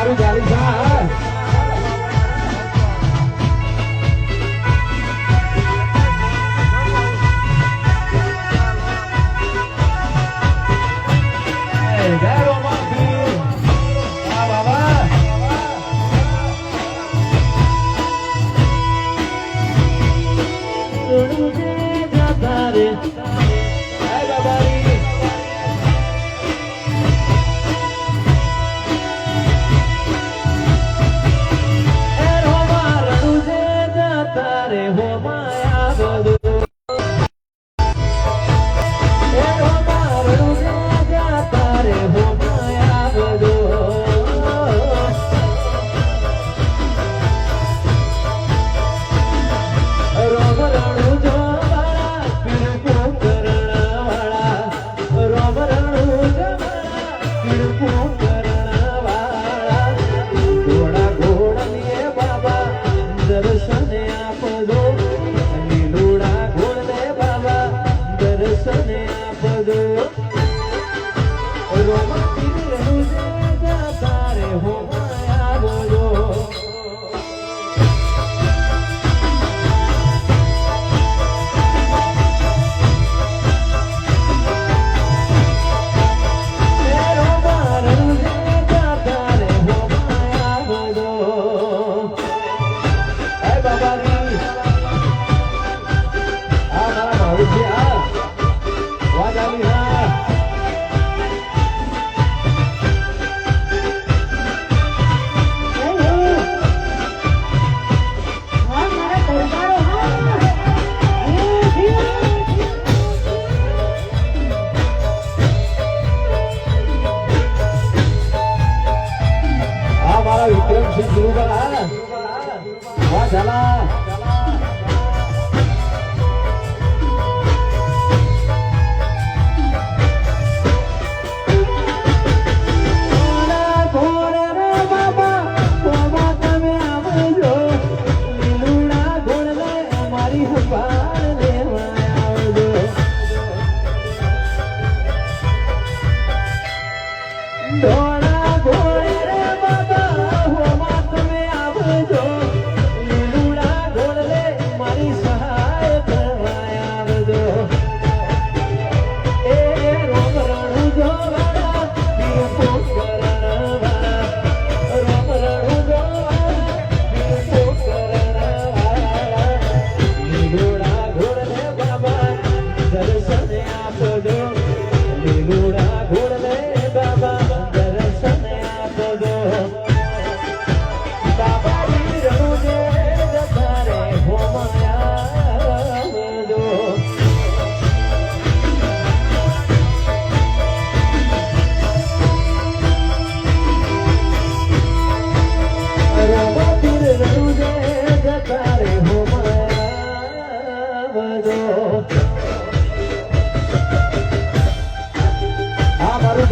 મારું ગાડી સા વિક્રમસિંહ ગુરુ બના વાહ ઝાલા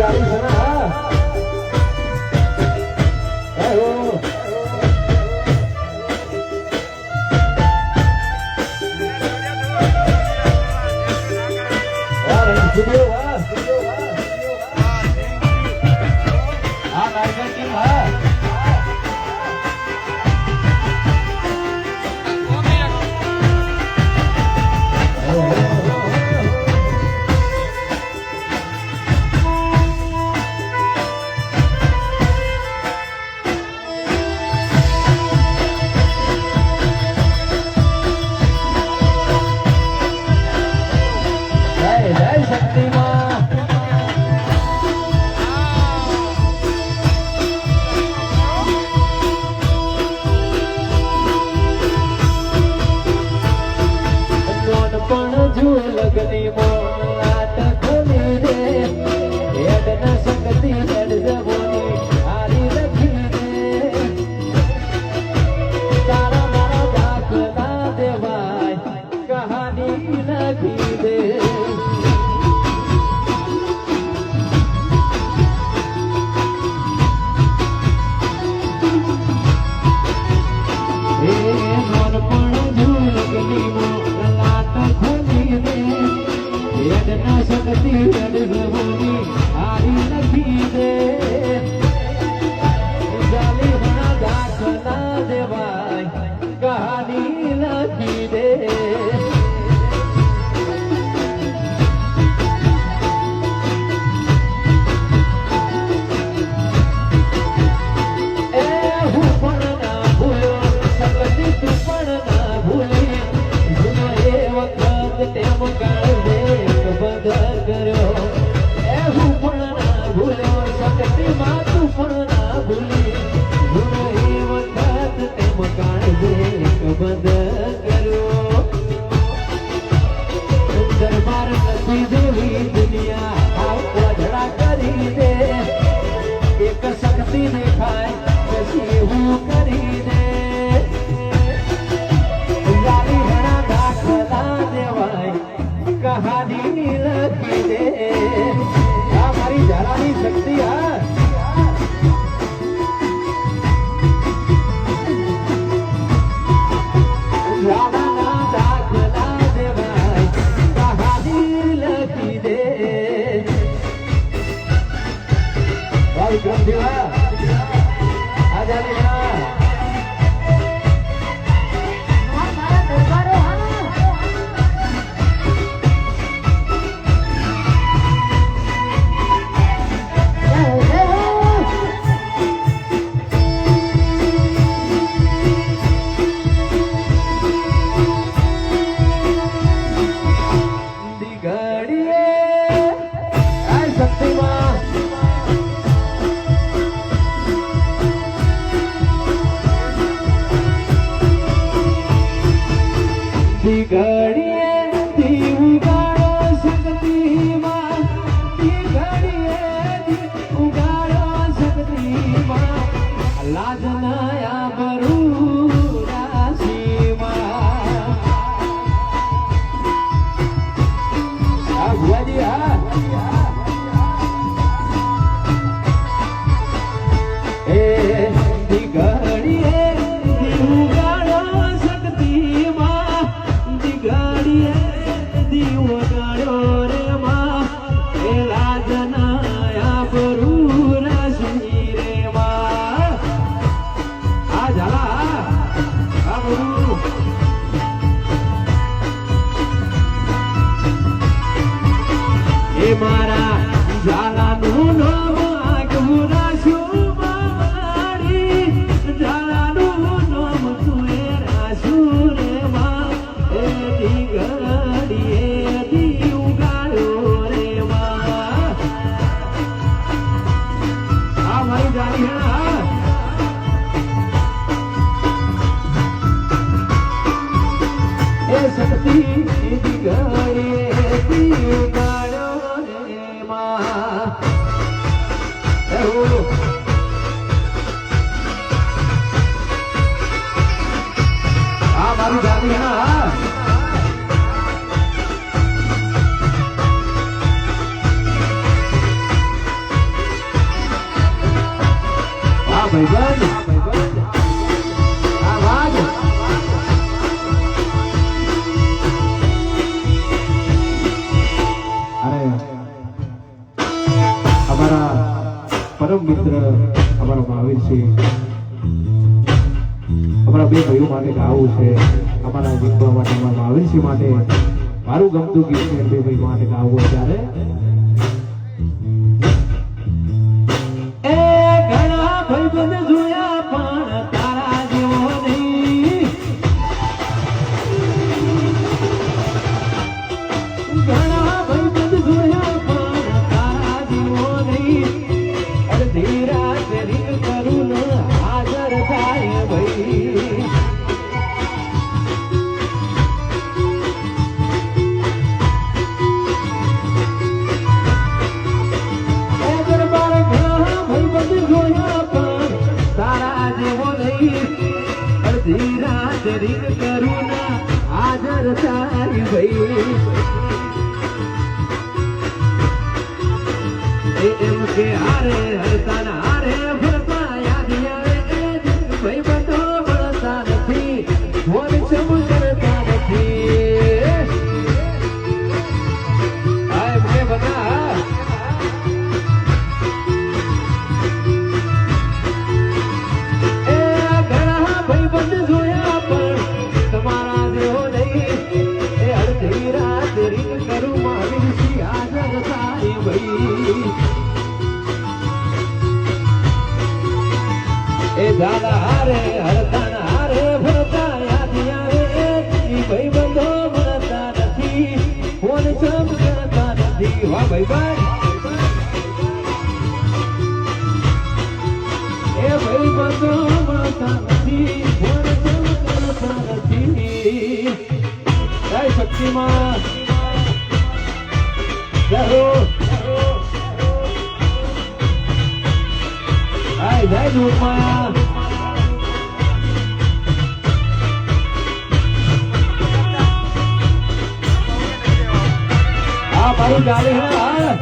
ગાડી સના કરીને જાણી ઘણા દાખલા દેવાય કહાની લખી દે આ મારી ઝાલાની શક્તિ હા ઝાલાના દાખલા દેવાય કહાની લખી દે વિક્રમ દેવા આ જાને મારા ઝાલાનું નામ આગવું રાખ્યું મારી ઝાલાનું નામ તુએ રાખ્યું રે માં એ દીગડીએ દી ઉગાડ્યો રે માં આ મારી જાણી હા એ શક્તિ દીગડીએ દી ઉગાડ્યો મારું જાણી હા ભાઈબંધ આ વાત અરે અમારા પરમ મિત્ર અમારા મહાવીર છે અમારા બે ભાઈઓ માટે ગાવું છે અમારા જીતવા માટે અમારા મહાવીરસિંહ માટે મારું ગમતું ગીત છે બે ભાઈ માટે ગાવું ત્યારે એ ઘણા ભાઈબંધ જોયા પણ તારા જેવો નહીં ઘણા ભાઈબંધ જોયા પણ તારા જેવો નહીં અડધી રાત રીત કરું ને હાજર થાય ભાઈ રીત કરું ના હાજર થાય ભાઈ એમ કે હારે હરતા ના હારે ફરતા યાદ આવે ભાઈ બધો મળતા નથી ફોન ચમ કરતા નથી આ એમ કે બધા એ ઘણા ભાઈ બંધ જોયા તમારા દેવો નહીં એ અડધી રાત રીત કરું મારી સી હાજર થાય ભાઈ એ દાદા હારે હરતા હારે ફરતા યાદ આવે ભાઈ બંધો મળતા નથી ફોન ચમ કરતા નથી વાહ ભાઈ ભાઈ એ ભાઈ બંધો મળતા નથી ફોન ચમ કરતા નથી જય શક્તિમાં જય હો જય દુર્મા મારું ચાલે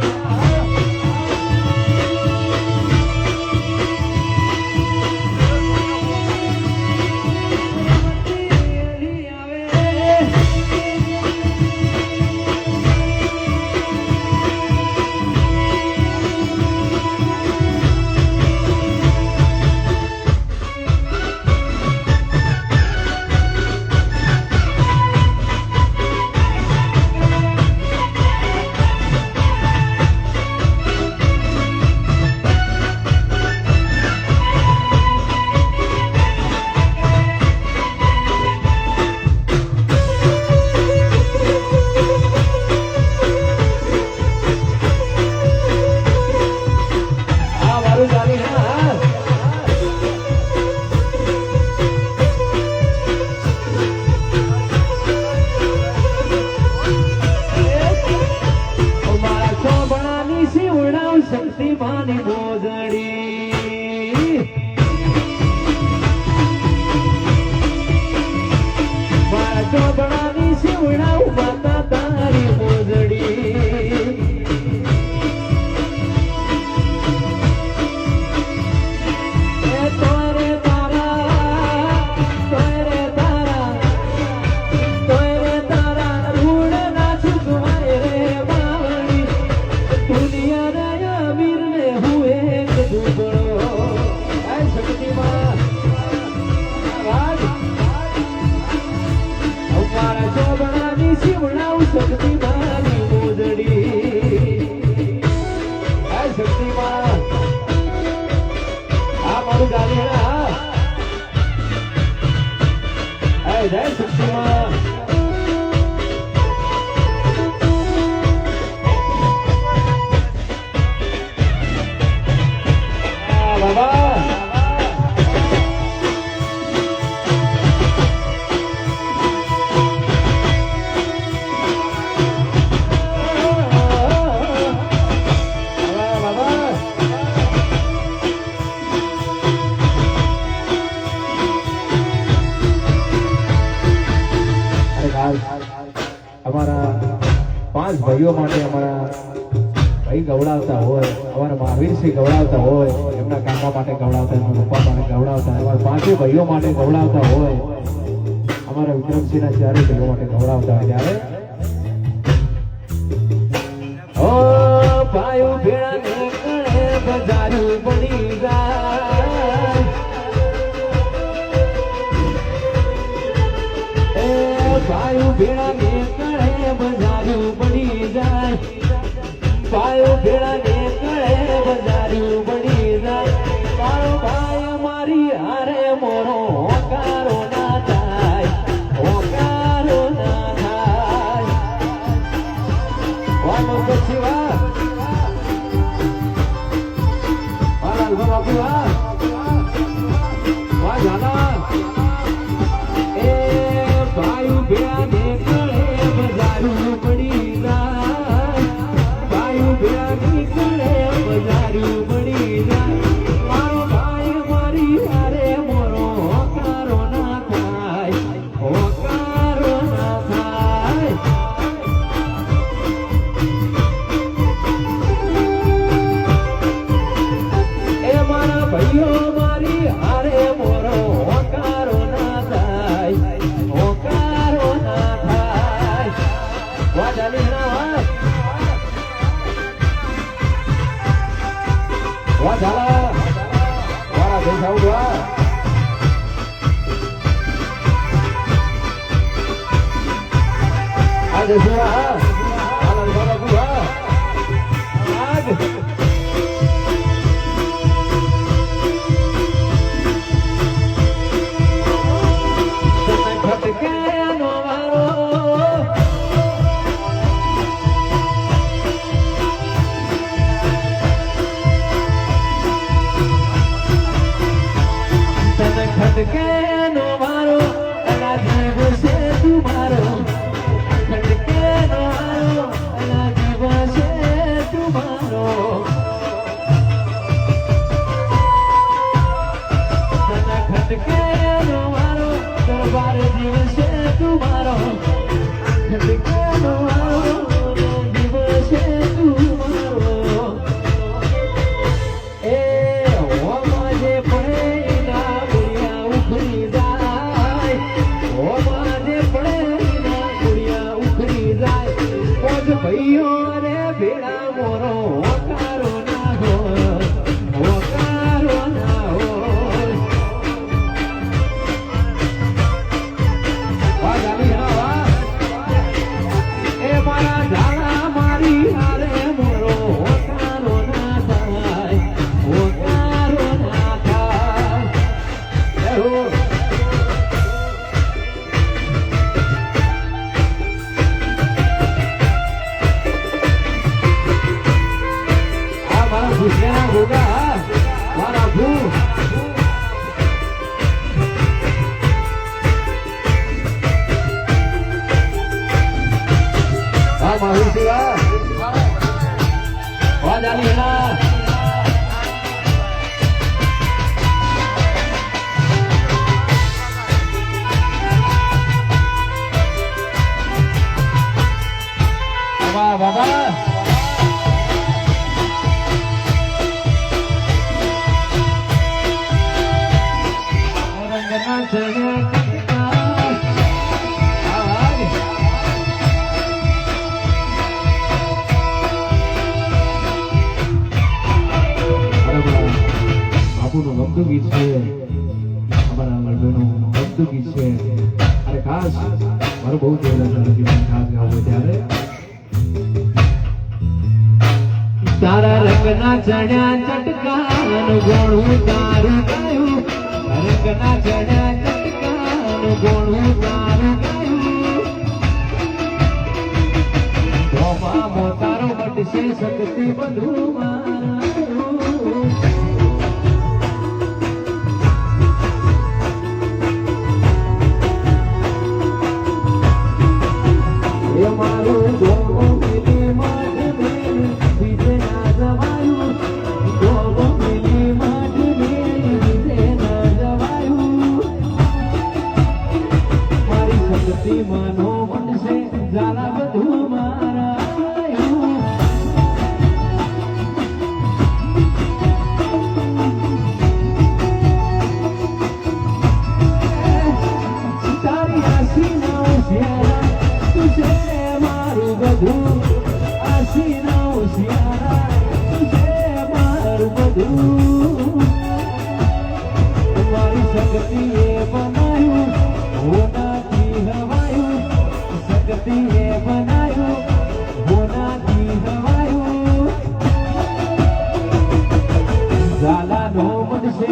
શક્તિમાની મોજડી મારા ચોબડાની શિવડા ઉભાતા તારી મોજડી તોરે તારા રૂડ ના ચૂકવાય રે બાવળી દુનિયા શક્તિમાની મોજડી શક્તિમાં આ મારું ગાલિયા જય શક્તિમાં બાબા અમારા 5 ભાઈઓ માટે અમારા ભાઈ ગવડાવતા હોય અમારા મહાવીરસિંહ ગવડાવતા હોય એમના કાકા માટે ગવડાવતા એમના પપ્પા માટે ગવડાવતા અમારા 5 ભાઈઓ માટે ગવડાવતા હોય અમારા વિક્રમસિંહના 4 ભાઈઓ માટે ગવડાવતા હોય ત્યારે ઓ ભાઈઓ ભેળા નીકળે બજારું બની જાય ભાઈઓ ભેળા નીકળે બજારું બની જાય ભાઈઓ ભેળા નીકળે બજારું બની જાય મારો ભાઈ મારી હારે મોરો હોકારો ના થાય હોકારો ના થાય વાનો પછી વાહ બાપુ વાહ વાહ જાના ભાઈ ભેળા નીકળે બજારું પડી જાય ભાઈ ભેળા નીકળે બજારું પડી જાય મારો ભાઈ મારી હારે મોરો હોકારો ના થાય હોકારો ના થાય એ મારા ભાઈઓ મારી હારે મોરો હોકારો ના થાય ખટકે નો મારો એના જીવ છે તુમારો ખટકે નો મારો એના જીવ છે તુમારો ખટકે નો મારો દરબાર જીવ છે તુમારો ખટકે નો મારો જીવ છે ગમતું ગીત છે અમારા લગ્નનું ગમતું ગીત છે અને ખાસ મારું બહુ ખાસ ગાવું ત્યારે તારા રંગના ચણ્યા ચટકાન ગોણું તારું ગાયું રંગના ચણ્યા ચટકાન ગોણું તારું ગાયું તારો વટશે શક્તિ બધું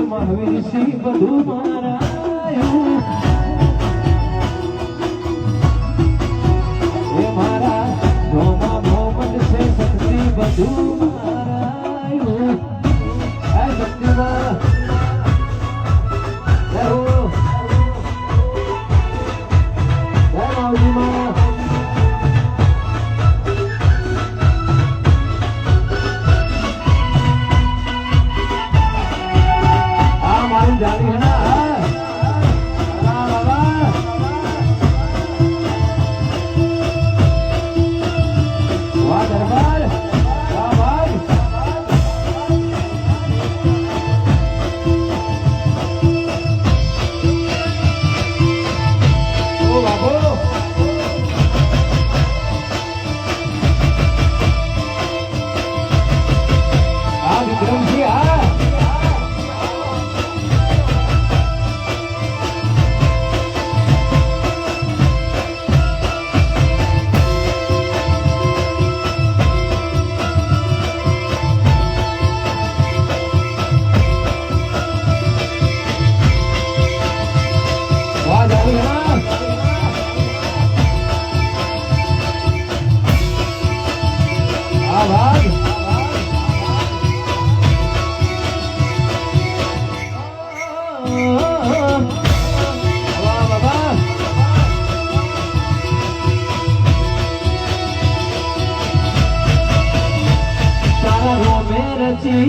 મહાવીર સિંહ બધું મારાયું એ મારા નોમાં મોહમ્મદ છે શક્તિ બધું મારાયું આ શક્તિમાં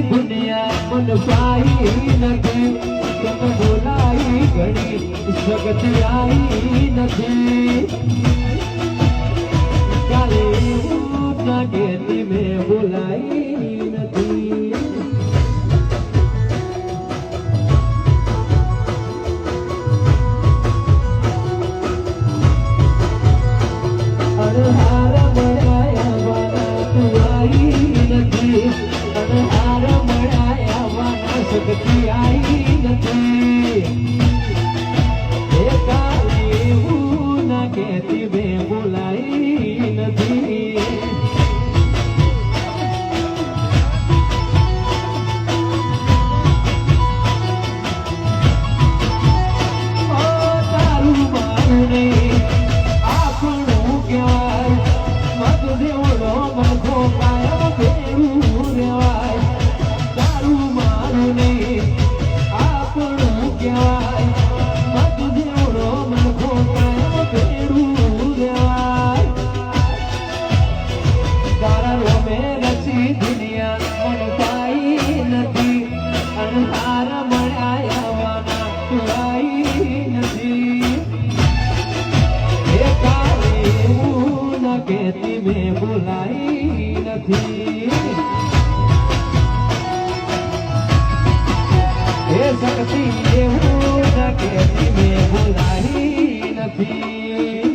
दुनिया मन पाई नहीं तुम बुलाई घड़ी जगत आई नहीं काले ना गेती में बुलाई नहीं अनहारा बनाया वाला तू आई नहीं अनहारा बनाया वाला शक्ति आई नहीं ना कहती में बुलाई नहीं શકતી એવું જગેથી મેં બોલાવી નથી